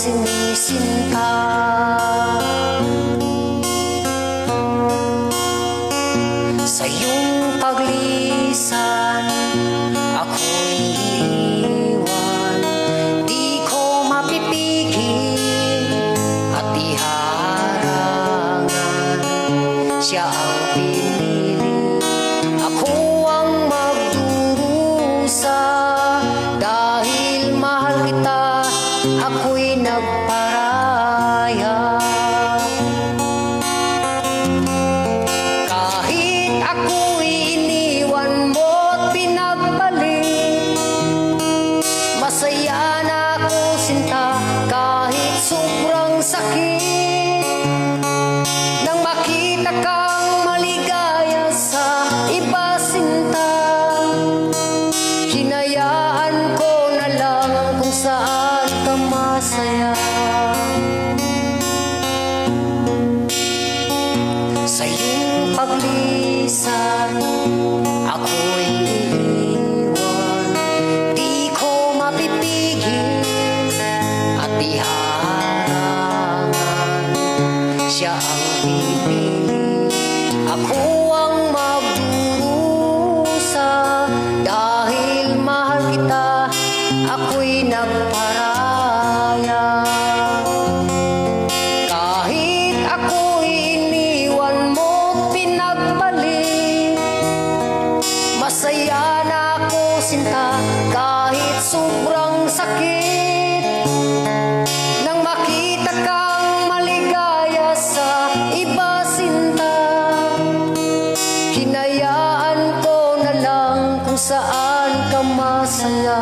sinisinta. Sa iyong paglisan, ako'y iiwan. Di ko mapipigil at iharangan. Siya ang pinili, ako ang magdurusa. Dahil mahal kita, ako'y nagparaya. Kahit ako'y iniwan mo't pinagbalik, masaya na ako sinta kahit sobrang sakit. Nang makita kang maligaya sa iba sinta, hinayaan ko na lang kung saan ka masaya. Sa iyong paglisan, ako'y iiwan. Di ko mapipigil at iharangan. Siya ang pipili, ako ang magdurusa. Dahil mahal kita, ako'y nagparaya. Kahit ako'y iniwan mo't pinagbalik, masaya na ako sinta kahit sobrang sakit. Nang makita kang maligaya sa iba sinta, hinayaan ko na lang kung saan ka masaya.